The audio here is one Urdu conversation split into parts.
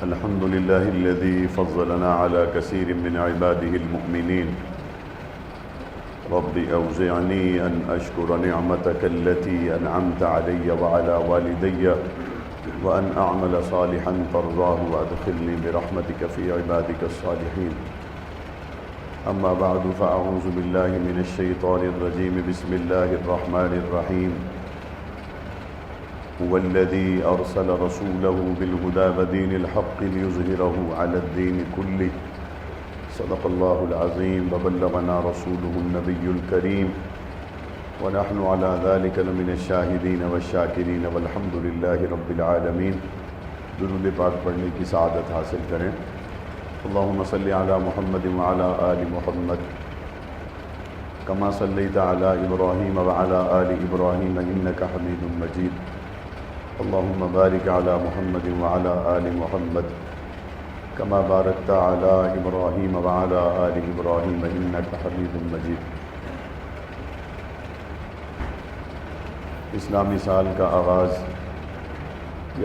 الحمد لله الذي فضلنا على كثير من عباده المؤمنين. رب أوزعني أن أشكر نعمتك التي أنعمت علي وعلى والدي وأن أعمل صالحا ترضاه وأدخلني برحمتك في عبادك الصالحين. أما بعد فأعوذ بالله من الشيطان الرجيم. بسم الله الرحمن الرحيم. هو الذي أرسل رسوله بالهدى ودين الحق ليظهره على الدين كله. صدق الله العظيم وبلغنا رسوله النبي الكريم ونحن على ذلك لمن الشاهدين والشاكرين والحمد لله رب العالمين. درود پاک پڑھنے کی سعادت حاصل کریں. اللهم صل على محمد وعلى آل محمد كما صليت على إبراهيم وعلى آل إبراهيم إنك حميد مجيد. اللهم بارك على محمد وعلى آل محمد كما باركت على إبراهيم وعلى آل إبراهيم إنك حميد مجيد. اسلامی سال کا آغاز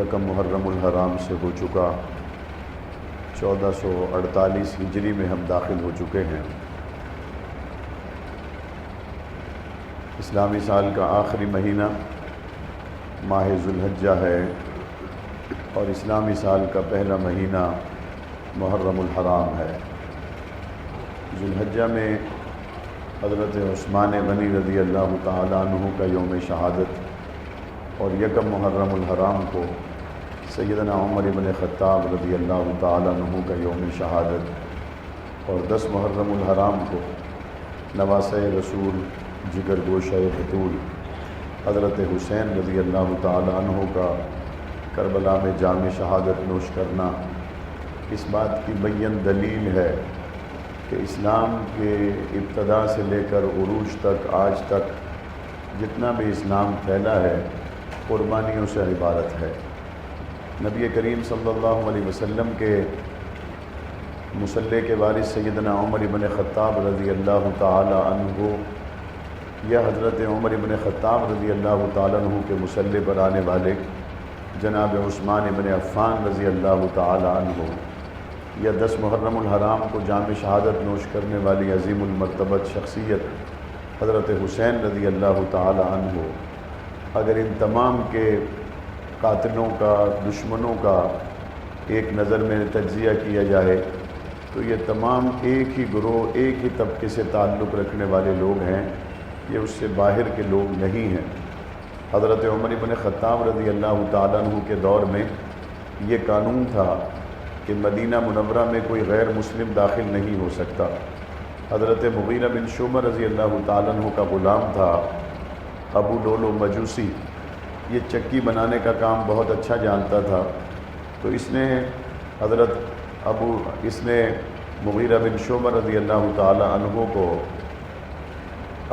یکم محرم الحرام سے ہو چکا. 1448 ہجری میں ہم داخل ہو چکے ہیں. اسلامی سال کا آخری مہینہ ماہ ذوالحجہ ہے اور اسلامی سال کا پہلا مہینہ محرم الحرام ہے. ذوالحجہ میں حضرت عثمان غنی رضی اللہ تعالیٰ عنہ کا یوم شہادت اور یکم محرم الحرام کو سیدنا عمر بن خطاب رضی اللہ تعالیٰ عنہ کا یوم شہادت اور 10 محرم الحرام کو نواسۂ رسول جگر گوشہ بطول حضرت حسین رضی اللہ تعالیٰ عنہ کا کربلا میں جام شہادت نوش کرنا اس بات کی بین دلیل ہے کہ اسلام کے ابتدا سے لے کر عروج تک آج تک جتنا بھی اسلام پھیلا ہے قربانیوں سے عبارت ہے. نبی کریم صلی اللہ علیہ وسلم کے مصلی کے وارث سیدنا عمر بن خطاب رضی اللہ تعالی عنہ یا حضرت عمر بن خطاب رضی اللہ تعالی عنہ کے مصلی پر آنے والے جناب عثمان بن عفان رضی اللہ تعالی عنہ یا 10 محرم الحرام کو جام شہادت نوش کرنے والی عظیم المرتبت شخصیت حضرت حسین رضی اللہ تعالی عنہ، اگر ان تمام کے قاتلوں کا دشمنوں کا ایک نظر میں تجزیہ کیا جائے تو یہ تمام ایک ہی گروہ ایک ہی طبقے سے تعلق رکھنے والے لوگ ہیں. یہ اس سے باہر کے لوگ نہیں ہیں. حضرت عمر بن خطاب رضی اللہ تعالیٰ عنہ کے دور میں یہ قانون تھا کہ مدینہ منورہ میں کوئی غیر مسلم داخل نہیں ہو سکتا. حضرت مغیرہ بن شعبہ رضی اللہ تعالیٰ عنہ کا غلام تھا ابو لولو مجوسی. یہ چکی بنانے کا کام بہت اچھا جانتا تھا تو اس نے مغیرہ بن شعبہ رضی اللہ تعالیٰ عنہ کو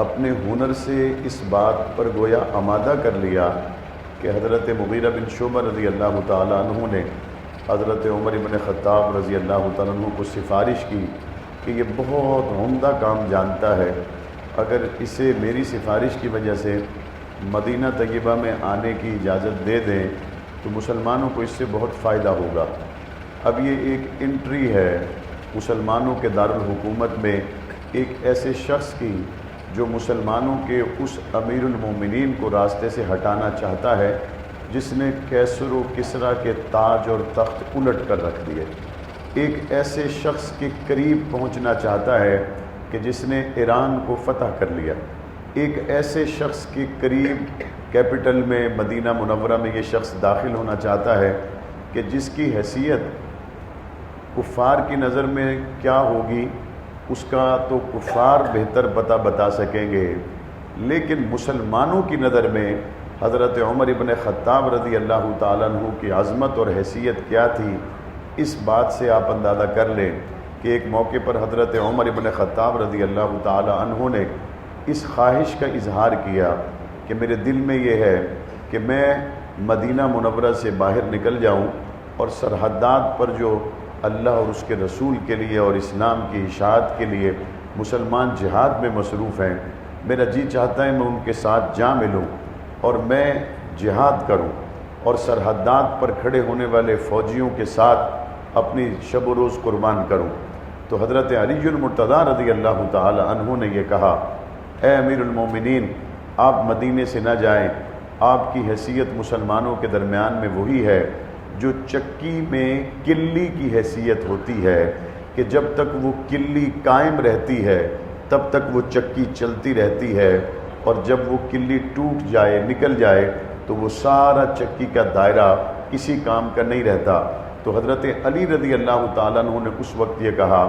اپنے ہنر سے اس بات پر گویا آمادہ کر لیا کہ حضرت مغیرہ بن شعبہ رضی اللہ تعالیٰ عنہ نے حضرت عمر بن خطاب رضی اللہ تعالیٰ عنہ کو سفارش کی کہ یہ بہت عمدہ کام جانتا ہے، اگر اسے میری سفارش کی وجہ سے مدینہ طیبہ میں آنے کی اجازت دے دیں تو مسلمانوں کو اس سے بہت فائدہ ہوگا. اب یہ ایک انٹری ہے مسلمانوں کے دارالحکومت میں ایک ایسے شخص کی جو مسلمانوں کے اس امیر المومنین کو راستے سے ہٹانا چاہتا ہے جس نے کیسر و کسریٰ کے تاج اور تخت الٹ کر رکھ دیے. ایک ایسے شخص کے قریب پہنچنا چاہتا ہے کہ جس نے ایران کو فتح کر لیا. ایک ایسے شخص کے قریب کیپٹل میں مدینہ منورہ میں یہ شخص داخل ہونا چاہتا ہے کہ جس کی حیثیت کفار کی نظر میں کیا ہوگی اس کا تو کفار بہتر بتا سکیں گے، لیکن مسلمانوں کی نظر میں حضرت عمر بن خطاب رضی اللہ تعالیٰ عنہ کی عظمت اور حیثیت کیا تھی. اس بات سے آپ اندازہ کر لیں کہ ایک موقع پر حضرت عمر بن خطاب رضی اللہ تعالیٰ عنہ نے اس خواہش کا اظہار کیا کہ میرے دل میں یہ ہے کہ میں مدینہ منورہ سے باہر نکل جاؤں اور سرحدات پر جو اللہ اور اس کے رسول کے لیے اور اسلام کی اشاعت کے لیے مسلمان جہاد میں مصروف ہیں، میرا جی چاہتا ہے میں ان کے ساتھ جا ملوں اور میں جہاد کروں اور سرحدات پر کھڑے ہونے والے فوجیوں کے ساتھ اپنی شب و روز قربان کروں۔ تو حضرت علی المرتضیٰ رضی اللہ تعالی عنہ نے یہ کہا، اے امیر المومنین، آپ مدینے سے نہ جائیں، آپ کی حیثیت مسلمانوں کے درمیان میں وہی ہے جو چکی میں کلی کی حیثیت ہوتی ہے، کہ جب تک وہ کلی قائم رہتی ہے تب تک وہ چکی چلتی رہتی ہے، اور جب وہ کلی ٹوٹ جائے، نکل جائے، تو وہ سارا چکی کا دائرہ کسی کام کا نہیں رہتا۔ تو حضرت علی رضی اللہ تعالیٰ عنہ نے اس وقت یہ کہا،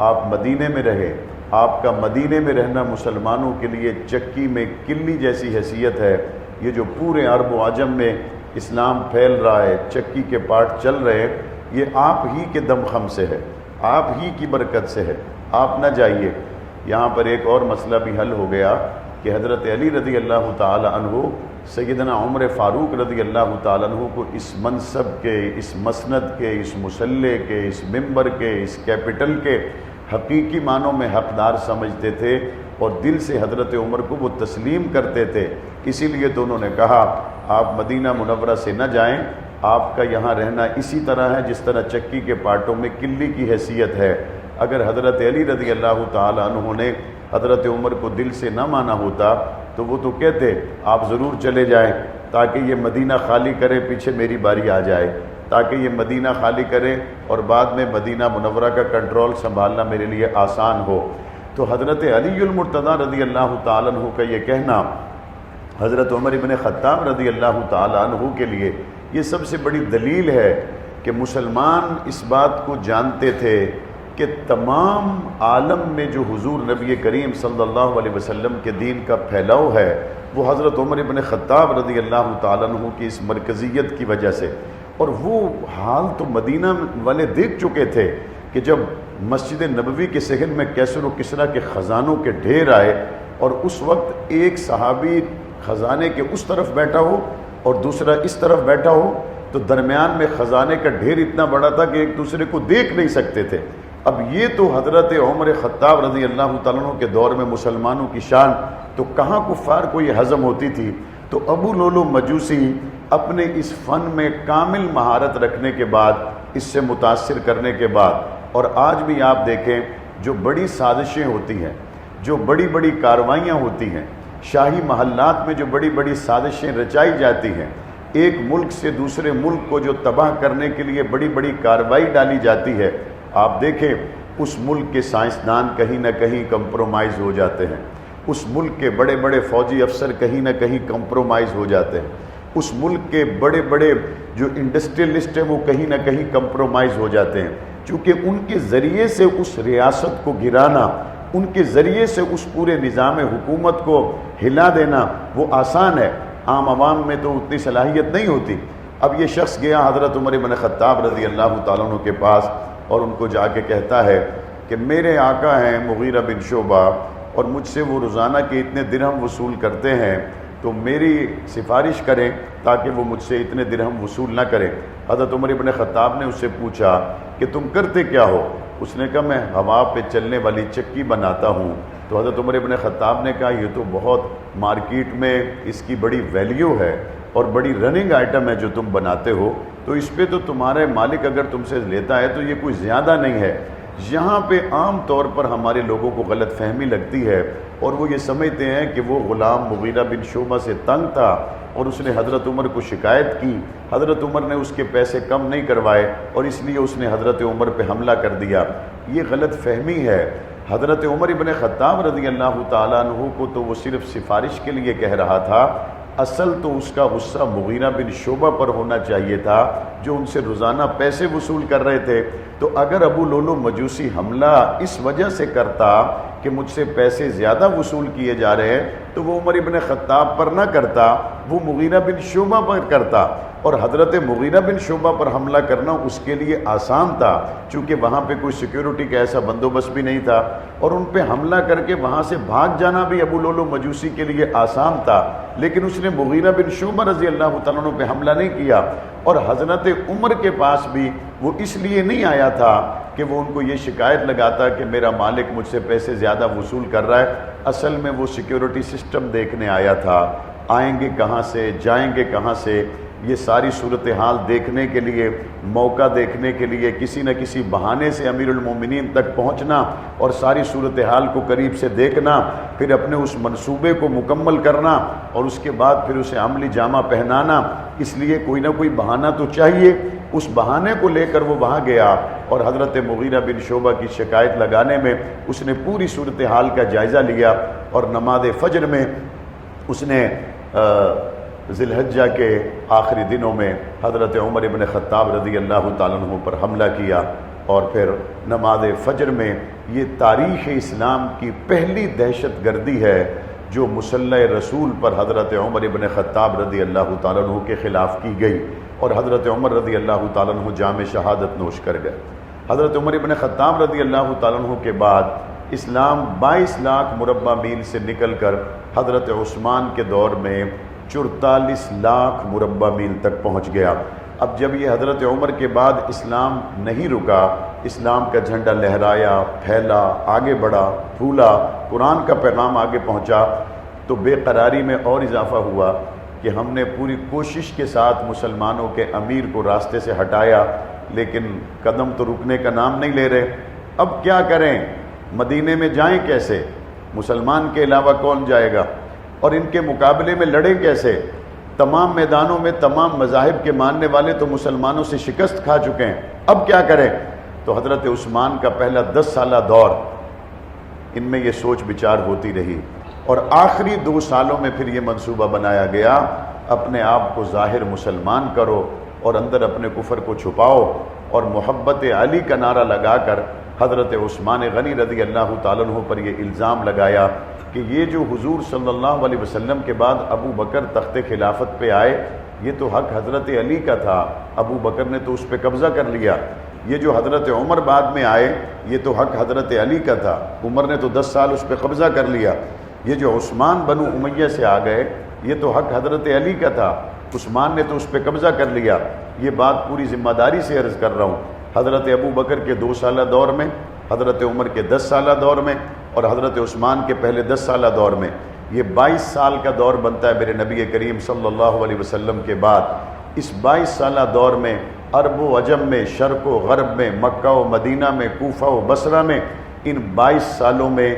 آپ مدینے میں رہے، آپ کا مدینے میں رہنا مسلمانوں کے لیے چکی میں کلی جیسی حیثیت ہے۔ یہ جو پورے عرب و عجم میں اسلام پھیل رہا ہے، چکی کے پارٹ چل رہے ہیں، یہ آپ ہی کے دم خم سے ہے، آپ ہی کی برکت سے ہے، آپ نہ جائیے۔ یہاں پر ایک اور مسئلہ بھی حل ہو گیا کہ حضرت علی رضی اللہ تعالی عنہ سیدنا عمر فاروق رضی اللہ تعالی عنہ کو اس منصب کے، اس مسند کے، اس مصلے کے، اس منبر کے، اس کیپٹل کے حقیقی معنوں میں حقدار سمجھتے تھے، اور دل سے حضرت عمر کو وہ تسلیم کرتے تھے۔ اسی لیے تو انہوں نے کہا، آپ مدینہ منورہ سے نہ جائیں، آپ کا یہاں رہنا اسی طرح ہے جس طرح چکی کے پارٹوں میں کلی کی حیثیت ہے۔ اگر حضرت علی رضی اللہ تعالی عنہ نے حضرت عمر کو دل سے نہ مانا ہوتا تو وہ تو کہتے آپ ضرور چلے جائیں تاکہ یہ مدینہ خالی کرے، پیچھے میری باری آ جائے، تاکہ یہ مدینہ خالی کرے اور بعد میں مدینہ منورہ کا کنٹرول سنبھالنا میرے لیے آسان ہو۔ تو حضرت علی المرتضیٰ رضی اللہ تعالیٰ عنہ کا یہ کہنا حضرت عمر بن خطاب رضی اللہ تعالیٰ عنہ کے لیے یہ سب سے بڑی دلیل ہے کہ مسلمان اس بات کو جانتے تھے کہ تمام عالم میں جو حضور نبی کریم صلی اللہ علیہ وسلم کے دین کا پھیلاؤ ہے وہ حضرت عمر بن خطاب رضی اللہ تعالیٰ عنہ کی اس مرکزیت کی وجہ سے، اور وہ حال تو مدینہ والے دیکھ چکے تھے کہ جب مسجد نبوی کے صحن میں کیسر و کسریٰ کے خزانوں کے ڈھیر آئے، اور اس وقت ایک صحابی خزانے کے اس طرف بیٹھا ہو اور دوسرا اس طرف بیٹھا ہو، تو درمیان میں خزانے کا ڈھیر اتنا بڑا تھا کہ ایک دوسرے کو دیکھ نہیں سکتے تھے۔ اب یہ تو حضرت عمر خطاب رضی اللہ تعالیٰ عنہ کے دور میں مسلمانوں کی شان، تو کہاں کفار کو یہ ہضم ہوتی تھی؟ تو ابو لولو مجوسی اپنے اس فن میں کامل مہارت رکھنے کے بعد، اس سے متاثر کرنے کے بعد، اور آج بھی آپ دیکھیں جو بڑی سازشیں ہوتی ہیں، جو بڑی بڑی کاروائیاں ہوتی ہیں، شاہی محلات میں جو بڑی بڑی سازشیں رچائی جاتی ہیں، ایک ملک سے دوسرے ملک کو جو تباہ کرنے کے لیے بڑی بڑی کارروائی ڈالی جاتی ہے، آپ دیکھیں اس ملک کے سائنسدان کہیں نہ کہیں کمپرومائز ہو جاتے ہیں، اس ملک کے بڑے بڑے فوجی افسر کہیں نہ کہیں کمپرومائز ہو جاتے ہیں، اس ملک کے بڑے بڑے جو انڈسٹریلسٹ ہیں وہ کہیں نہ کہیں کمپرومائز ہو جاتے ہیں، چونکہ ان کے ذریعے سے اس ریاست کو گرانا، ان کے ذریعے سے اس پورے نظام حکومت کو ہلا دینا وہ آسان ہے، عام عوام میں تو اتنی صلاحیت نہیں ہوتی۔ اب یہ شخص گیا حضرت عمر بن خطاب رضی اللہ تعالیٰ عنہ کے پاس اور ان کو جا کے کہتا ہے کہ میرے آقا ہیں مغیرہ بن شعبہ اور مجھ سے وہ روزانہ کے اتنے درہم وصول کرتے ہیں، تو میری سفارش کریں تاکہ وہ مجھ سے اتنے درہم وصول نہ کریں۔ حضرت عمر بن خطاب نے اس سے پوچھا کہ تم کرتے کیا ہو؟ اس نے کہا میں ہوا پہ چلنے والی چکی بناتا ہوں۔ تو حضرت عمر بن خطاب نے کہا یہ تو بہت مارکیٹ میں اس کی بڑی ویلیو ہے اور بڑی رننگ آئٹم ہے جو تم بناتے ہو، تو اس پہ تو تمہارے مالک اگر تم سے لیتا ہے تو یہ کوئی زیادہ نہیں ہے۔ یہاں پہ عام طور پر ہمارے لوگوں کو غلط فہمی لگتی ہے اور وہ یہ سمجھتے ہیں کہ وہ غلام مغیرہ بن شعبہ سے تنگ تھا اور اس نے حضرت عمر کو شکایت کی، حضرت عمر نے اس کے پیسے کم نہیں کروائے اور اس لیے اس نے حضرت عمر پہ حملہ کر دیا۔ یہ غلط فہمی ہے۔ حضرت عمر بن خطاب رضی اللہ تعالیٰ عنہ کو تو وہ صرف سفارش کے لیے کہہ رہا تھا، اصل تو اس کا غصہ مغیرہ بن شعبہ پر ہونا چاہیے تھا جو ان سے روزانہ پیسے وصول کر رہے تھے۔ تو اگر ابو لولو مجوسی حملہ اس وجہ سے کرتا کہ مجھ سے پیسے زیادہ وصول کیے جا رہے ہیں تو وہ عمر بن خطاب پر نہ کرتا، وہ مغیرہ بن شعبہ پر کرتا، اور حضرت مغیرہ بن شعبہ پر حملہ کرنا اس کے لیے آسان تھا چونکہ وہاں پہ کوئی سیکیورٹی کا ایسا بندوبست بھی نہیں تھا، اور ان پہ حملہ کر کے وہاں سے بھاگ جانا بھی ابو لولو مجوسی کے لیے آسان تھا، لیکن اس نے مغیرہ بن شعبہ رضی اللہ تعالیٰ عنہ پہ حملہ نہیں کیا۔ اور حضرت عمر کے پاس بھی وہ اس لیے نہیں آیا تھا کہ وہ ان کو یہ شکایت لگاتا کہ میرا مالک مجھ سے پیسے زیادہ وصول کر رہا ہے، اصل میں وہ سیکیورٹی سسٹم دیکھنے آیا تھا، آئیں گے کہاں سے، جائیں گے کہاں سے، یہ ساری صورتحال دیکھنے کے لیے، موقع دیکھنے کے لیے کسی نہ کسی بہانے سے امیر المومنین تک پہنچنا اور ساری صورتحال کو قریب سے دیکھنا، پھر اپنے اس منصوبے کو مکمل کرنا اور اس کے بعد پھر اسے عملی جامہ پہنانا، اس لیے کوئی نہ کوئی بہانہ تو چاہیے۔ اس بہانے کو لے کر وہ وہاں گیا اور حضرت مغیرہ بن شعبہ کی شکایت لگانے میں اس نے پوری صورتحال کا جائزہ لیا، اور نماز فجر میں اس نے ذی الحجہ کے آخری دنوں میں حضرت عمر بن خطاب رضی اللہ تعالیٰ عنہ پر حملہ کیا، اور پھر نماز فجر میں یہ تاریخ اسلام کی پہلی دہشت گردی ہے جو مسلح رسول پر حضرت عمر بن خطاب رضی اللہ تعالیٰ عنہ کے خلاف کی گئی، اور حضرت عمر رضی اللہ تعالیٰ عنہ جام شہادت نوش کر گئے۔ حضرت عمر بن خطاب رضی اللہ تعالیٰ عنہ کے بعد اسلام 22 لاکھ مربع میل سے نکل کر حضرت عثمان کے دور میں 44 لاکھ مربع میل تک پہنچ گیا۔ اب جب یہ حضرت عمر کے بعد اسلام نہیں رکا، اسلام کا جھنڈا لہرایا، پھیلا، آگے بڑھا، پھولا، قرآن کا پیغام آگے پہنچا، تو بے قراری میں اور اضافہ ہوا کہ ہم نے پوری کوشش کے ساتھ مسلمانوں کے امیر کو راستے سے ہٹایا، لیکن قدم تو رکنے کا نام نہیں لے رہے۔ اب کیا کریں؟ مدینے میں جائیں کیسے؟ مسلمان کے علاوہ کون جائے گا؟ اور ان کے مقابلے میں لڑیں کیسے؟ تمام میدانوں میں تمام مذاہب کے ماننے والے تو مسلمانوں سے شکست کھا چکے ہیں، اب کیا کریں؟ تو حضرت عثمان کا پہلا 10 سالہ دور، ان میں یہ سوچ بچار ہوتی رہی، اور آخری 2 سالوں میں پھر یہ منصوبہ بنایا گیا، اپنے آپ کو ظاہر مسلمان کرو اور اندر اپنے کفر کو چھپاؤ، اور محبت علی کا نعرہ لگا کر حضرت عثمان غنی رضی اللہ تعالیٰ عنہ پر یہ الزام لگایا کہ یہ جو حضور صلی اللہ علیہ وسلم کے بعد ابو بکر تخت خلافت پہ آئے، یہ تو حق حضرت علی کا تھا، ابو بکر نے تو اس پہ قبضہ کر لیا۔ یہ جو حضرت عمر بعد میں آئے، یہ تو حق حضرت علی کا تھا، عمر نے تو 10 سال اس پہ قبضہ کر لیا۔ یہ جو عثمان بنو امیہ سے آ گئے، یہ تو حق حضرت علی کا تھا، عثمان نے تو اس پہ قبضہ کر لیا۔ یہ بات پوری ذمہ داری سے عرض کر رہا ہوں، حضرت ابو بکر کے 2 سالہ دور میں، حضرت عمر کے 10 سالہ دور میں، اور حضرت عثمان کے پہلے 10 سالہ دور میں، یہ 22 سال کا دور بنتا ہے میرے نبی کریم صلی اللہ علیہ وسلم کے بعد۔ اس 22 سالہ دور میں عرب و عجم میں، شرق و غرب میں، مکہ و مدینہ میں، کوفہ و بصرہ میں، ان 22 سالوں میں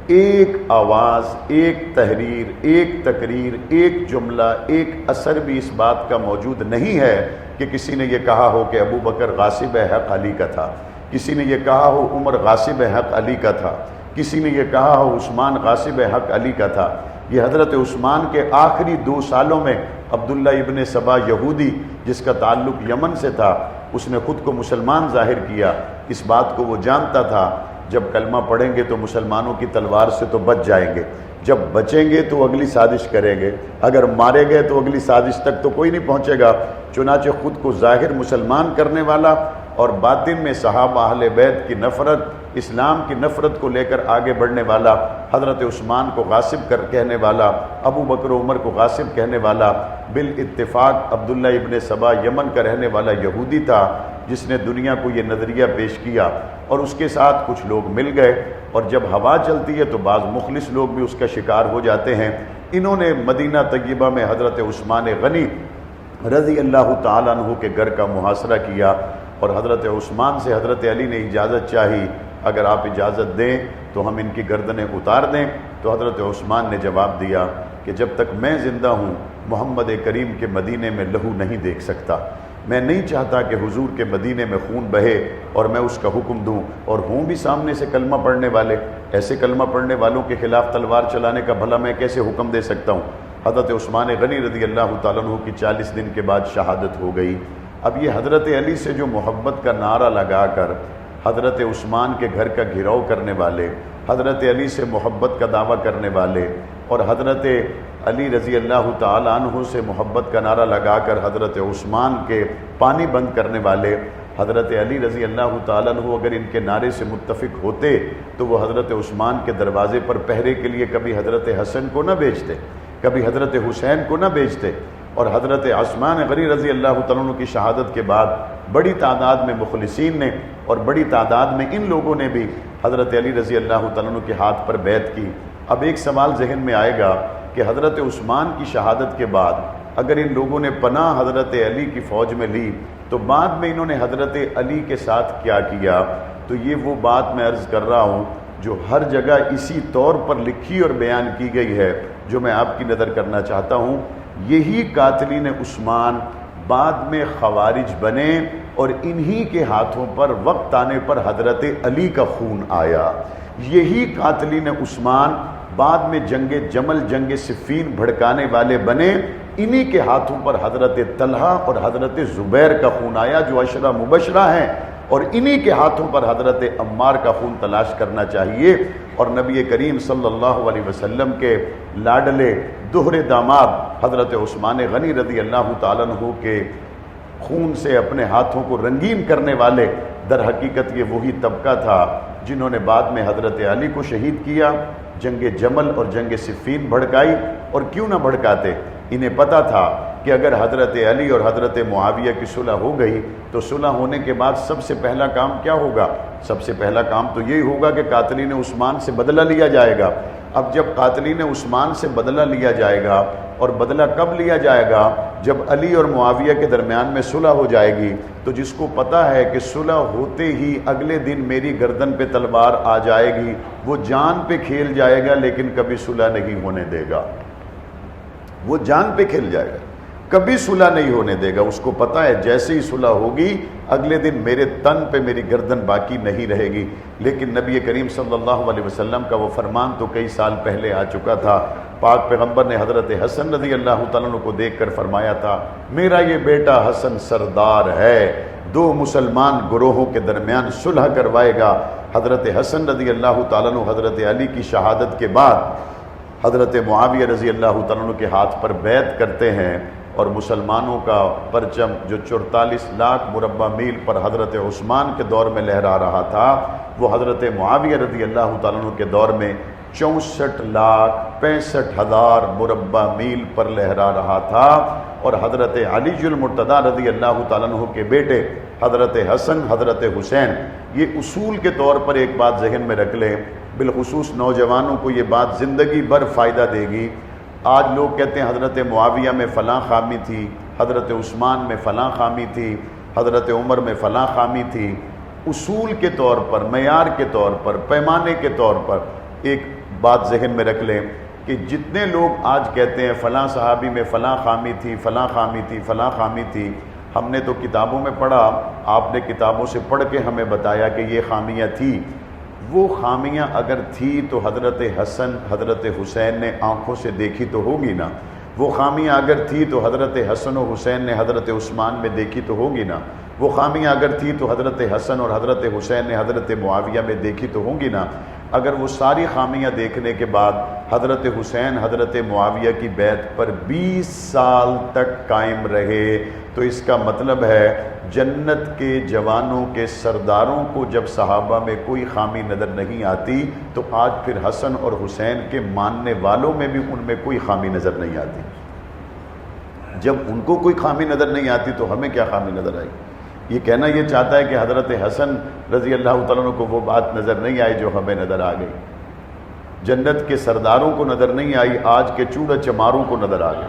ایک آواز، ایک تحریر، ایک تقریر، ایک جملہ، ایک اثر بھی اس بات کا موجود نہیں ہے کہ کسی نے یہ کہا ہو کہ ابو بکر غاصب حق علی کا تھا، کسی نے یہ کہا ہو عمر غاصب حق علی کا تھا، کسی نے یہ کہا ہو عثمان غاصب حق علی کا تھا۔ یہ حضرت عثمان کے آخری 2 سالوں میں عبداللہ ابن سبا یہودی، جس کا تعلق یمن سے تھا، اس نے خود کو مسلمان ظاہر کیا۔ اس بات کو وہ جانتا تھا، جب کلمہ پڑھیں گے تو مسلمانوں کی تلوار سے تو بچ جائیں گے، جب بچیں گے تو اگلی سازش کریں گے، اگر مارے گئے تو اگلی سازش تک تو کوئی نہیں پہنچے گا۔ چنانچہ خود کو ظاہر مسلمان کرنے والا اور باطن میں صحابہ اہل بیت کی نفرت، اسلام کی نفرت کو لے کر آگے بڑھنے والا، حضرت عثمان کو غاصب کہنے والا، ابو بکر و عمر کو غاصب کہنے والا، بالاتفاق عبداللہ ابن سبا یمن کا رہنے والا یہودی تھا، جس نے دنیا کو یہ نظریہ پیش کیا، اور اس کے ساتھ کچھ لوگ مل گئے، اور جب ہوا چلتی ہے تو بعض مخلص لوگ بھی اس کا شکار ہو جاتے ہیں۔ انہوں نے مدینہ طیبہ میں حضرت عثمان غنی رضی اللہ تعالیٰ عنہ کے گھر کا محاصرہ کیا، اور حضرت عثمان سے حضرت علی نے اجازت چاہی، اگر آپ اجازت دیں تو ہم ان کی گردنیں اتار دیں۔ تو حضرت عثمان نے جواب دیا کہ جب تک میں زندہ ہوں محمد کریم کے مدینے میں لہو نہیں دیکھ سکتا، میں نہیں چاہتا کہ حضور کے مدینے میں خون بہے اور میں اس کا حکم دوں، اور ہوں بھی سامنے سے کلمہ پڑھنے والے، ایسے کلمہ پڑھنے والوں کے خلاف تلوار چلانے کا بھلا میں کیسے حکم دے سکتا ہوں۔ حضرت عثمان غنی رضی اللہ تعالیٰ عنہ کی 40 دن کے بعد شہادت ہو گئی۔ اب یہ حضرت علی سے جو محبت کا نعرہ لگا کر حضرت عثمان کے گھر کا گھراؤ کرنے والے، حضرت علی سے محبت کا دعویٰ کرنے والے، اور حضرت علی رضی اللہ تعالیٰ عنہ سے محبت کا نعرہ لگا کر حضرت عثمان کے پانی بند کرنے والے، حضرت علی رضی اللہ تعالیٰ عنہ اگر ان کے نعرے سے متفق ہوتے تو وہ حضرت عثمان کے دروازے پر پہرے کے لیے کبھی حضرت حسن کو نہ بھیجتے، کبھی حضرت حسین کو نہ بھیجتے۔ اور حضرت عثمان غنی رضی اللہ تعالیٰ عنہ کی شہادت کے بعد بڑی تعداد میں مخلصین نے اور بڑی تعداد میں ان لوگوں نے بھی حضرت علی رضی اللہ تعالیٰ عنہ کے ہاتھ پر بیعت کی۔ اب ایک سوال ذہن میں آئے گا کہ حضرت عثمان کی شہادت کے بعد اگر ان لوگوں نے پناہ حضرت علی کی فوج میں لی تو بعد میں انہوں نے حضرت علی کے ساتھ کیا کیا؟ تو یہ وہ بات میں عرض کر رہا ہوں جو ہر جگہ اسی طور پر لکھی اور بیان کی گئی ہے، جو میں آپ کی نظر کرنا چاہتا ہوں۔ یہی قاتلین عثمان بعد میں خوارج بنے اور انہی کے ہاتھوں پر وقت آنے پر حضرت علی کا خون آیا۔ یہی قاتلین عثمان بعد میں جنگ جمل، جنگ صفین بھڑکانے والے بنے، انہی کے ہاتھوں پر حضرت طلحہ اور حضرت زبیر کا خون آیا جو عشرہ مبشرہ ہیں، اور انہی کے ہاتھوں پر حضرت عمار کا خون تلاش کرنا چاہیے۔ اور نبی کریم صلی اللہ علیہ وسلم کے لاڈلے دوہرے داماد حضرت عثمان غنی رضی اللہ تعالیٰ عنہ کے خون سے اپنے ہاتھوں کو رنگین کرنے والے در حقیقت یہ وہی طبقہ تھا جنہوں نے بعد میں حضرت علی کو شہید کیا، جنگ جمل اور جنگ صفین بھڑکائی۔ اور کیوں نہ بھڑکاتے؟ انہیں پتہ تھا کہ اگر حضرت علی اور حضرت معاویہ کی صلح ہو گئی تو صلح ہونے کے بعد سب سے پہلا کام کیا ہوگا؟ سب سے پہلا کام تو یہی ہوگا کہ قاتلین عثمان سے بدلہ لیا جائے گا۔ اب جب قاتلین عثمان سے بدلہ لیا جائے گا، اور بدلہ کب لیا جائے گا؟ جب علی اور معاویہ کے درمیان میں صلح ہو جائے گی، تو جس کو پتہ ہے کہ صلح ہوتے ہی اگلے دن میری گردن پہ تلوار آ جائے گی، وہ جان پہ کھیل جائے گا لیکن کبھی صلح نہیں ہونے دے گا۔ وہ جان پہ کھیل جائے گا، کبھی صلح نہیں ہونے دے گا۔ اس کو پتہ ہے جیسے ہی صلح ہوگی اگلے دن میرے تن پہ میری گردن باقی نہیں رہے گی۔ لیکن نبی کریم صلی اللہ علیہ وسلم کا وہ فرمان تو کئی سال پہلے آ چکا تھا۔ پاک پیغمبر نے حضرت حسن رضی اللہ تعالیٰ عنہ کو دیکھ کر فرمایا تھا، میرا یہ بیٹا حسن سردار ہے، دو مسلمان گروہوں کے درمیان صلح کروائے گا۔ حضرت حسن رضی اللہ تعالیٰ عنہ حضرت علی کی شہادت کے بعد حضرت معاویہ رضی اللہ تعالیٰ عنہ کے ہاتھ پر بیعت کرتے ہیں، اور مسلمانوں کا پرچم جو 44 لاکھ مربع میل پر حضرت عثمان کے دور میں لہرا رہا تھا، وہ حضرت معاویہ رضی اللہ تعالیٰ عنہ کے دور میں 64,65,000 مربع میل پر لہرا رہا تھا۔ اور حضرت علی المرتضیٰ رضی اللہ تعالیٰ عنہ کے بیٹے حضرت حسن، حضرت حسین، یہ اصول کے طور پر ایک بات ذہن میں رکھ لیں، بالخصوص نوجوانوں کو یہ بات زندگی بھر فائدہ دے گی۔ آج لوگ کہتے ہیں حضرت معاویہ میں فلاں خامی تھی، حضرت عثمان میں فلاں خامی تھی، حضرت عمر میں فلاں خامی تھی۔ اصول کے طور پر، معیار کے طور پر، پیمانے کے طور پر ایک بات ذہن میں رکھ لیں کہ جتنے لوگ آج کہتے ہیں فلاں صحابی میں فلاں خامی تھی، فلاں خامی تھی، فلاں خامی تھی، ہم نے تو کتابوں میں پڑھا، آپ نے کتابوں سے پڑھ کے ہمیں بتایا کہ یہ خامیاں تھی۔ وہ خامیاں اگر تھی تو حضرت حسن، حضرت حسین نے آنکھوں سے دیکھی تو ہوگی نا۔ وہ خامیاں اگر تھی تو حضرت حسن و حسین نے حضرت عثمان میں دیکھی تو ہوگی نا۔ وہ خامیاں اگر تھی تو حضرت حسن اور حضرت حسین نے حضرت معاویہ میں دیکھی تو ہوں گی نا۔ اگر وہ ساری خامیاں دیکھنے کے بعد حضرت حسین حضرت معاویہ کی بیعت پر 20 سال تک قائم رہے تو اس کا مطلب ہے جنت کے جوانوں کے سرداروں کو جب صحابہ میں کوئی خامی نظر نہیں آتی تو آج پھر حسن اور حسین کے ماننے والوں میں بھی ان میں کوئی خامی نظر نہیں آتی۔ جب ان کو کوئی خامی نظر نہیں آتی تو ہمیں کیا خامی نظر آئی؟ یہ کہنا یہ چاہتا ہے کہ حضرت حسن رضی اللہ تعالیٰ عنہ کو وہ بات نظر نہیں آئی جو ہمیں نظر آ گئی، جنت کے سرداروں کو نظر نہیں آئی، آج کے چوڑا چماروں کو نظر آ گئی،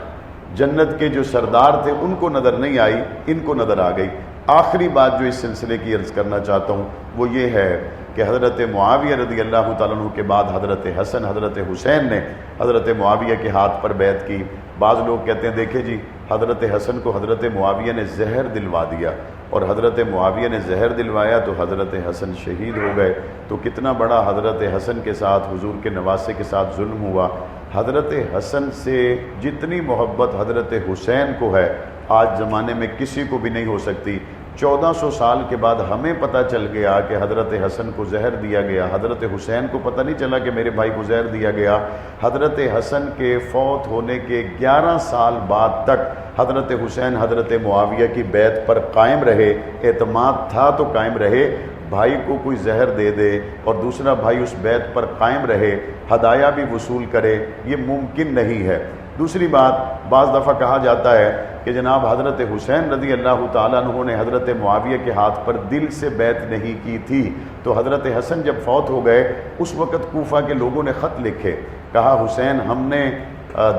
جنت کے جو سردار تھے ان کو نظر نہیں آئی، ان کو نظر آ گئی۔ آخری بات جو اس سلسلے کی عرض کرنا چاہتا ہوں وہ یہ ہے کہ حضرت معاویہ رضی اللہ تعالیٰ عنہ کے بعد حضرت حسن، حضرت حسین نے حضرت معاویہ کے ہاتھ پر بیعت کی۔ بعض لوگ کہتے ہیں دیکھیں جی حضرت حسن کو حضرت معاویہ نے زہر دلوا دیا، اور حضرت معاویہ نے زہر دلوایا تو حضرت حسن شہید ہو گئے، تو کتنا بڑا حضرت حسن کے ساتھ، حضور کے نواسے کے ساتھ ظلم ہوا۔ حضرت حسن سے جتنی محبت حضرت حسین کو ہے آج زمانے میں کسی کو بھی نہیں ہو سکتی۔ 1400 سال کے بعد ہمیں پتہ چل گیا کہ حضرت حسن کو زہر دیا گیا، حضرت حسین کو پتہ نہیں چلا کہ میرے بھائی کو زہر دیا گیا۔ حضرت حسن کے فوت ہونے کے 11 سال بعد تک حضرت حسین حضرت معاویہ کی بیعت پر قائم رہے، اعتماد تھا تو قائم رہے۔ بھائی کو کوئی زہر دے دے اور دوسرا بھائی اس بیعت پر قائم رہے، ہدایہ بھی وصول کرے، یہ ممکن نہیں ہے۔ دوسری بات، بعض دفعہ کہا جاتا ہے کہ جناب حضرت حسین رضی اللہ تعالیٰ عنہ نے حضرت معاویہ کے ہاتھ پر دل سے بیعت نہیں کی تھی، تو حضرت حسن جب فوت ہو گئے اس وقت کوفہ کے لوگوں نے خط لکھے، کہا حسین ہم نے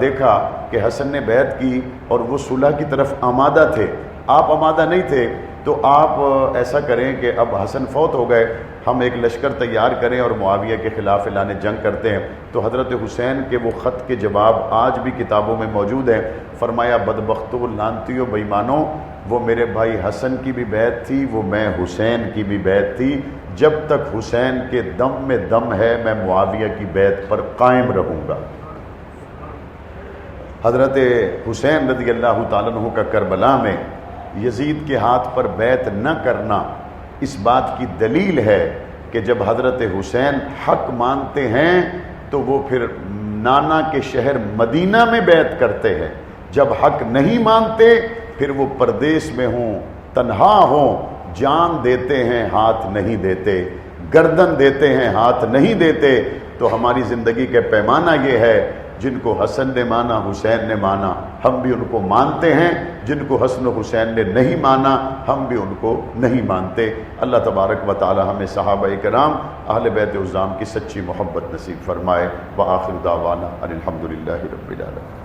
دیکھا کہ حسن نے بیعت کی اور وہ صلح کی طرف آمادہ تھے، آپ آمادہ نہیں تھے، تو آپ ایسا کریں کہ اب حسن فوت ہو گئے، ہم ایک لشکر تیار کریں اور معاویہ کے خلاف اعلان جنگ کرتے ہیں۔ تو حضرت حسین کے وہ خط کے جواب آج بھی کتابوں میں موجود ہیں۔ فرمایا بدبختو لانتیو بےایمانو، وہ میرے بھائی حسن کی بھی بیعت تھی، وہ میں حسین کی بھی بیعت تھی، جب تک حسین کے دم میں دم ہے میں معاویہ کی بیعت پر قائم رہوں گا۔ حضرت حسین رضی اللہ تعالیٰ عنہ کا کربلا میں یزید کے ہاتھ پر بیعت نہ کرنا اس بات کی دلیل ہے کہ جب حضرت حسین حق مانتے ہیں تو وہ پھر نانا کے شہر مدینہ میں بیعت کرتے ہیں، جب حق نہیں مانتے پھر وہ پردیس میں ہوں، تنہا ہوں، جان دیتے ہیں ہاتھ نہیں دیتے، گردن دیتے ہیں ہاتھ نہیں دیتے۔ تو ہماری زندگی کا پیمانہ یہ ہے، جن کو حسن نے مانا حسین نے مانا، ہم بھی ان کو مانتے ہیں، جن کو حسن و حسین نے نہیں مانا ہم بھی ان کو نہیں مانتے۔ اللہ تبارک و تعالی ہمیں صحابہ کرام اہل بیت عظام کی سچی محبت نصیب فرمائے۔ وآخر دعوانا ان الحمد للہ رب العالمین۔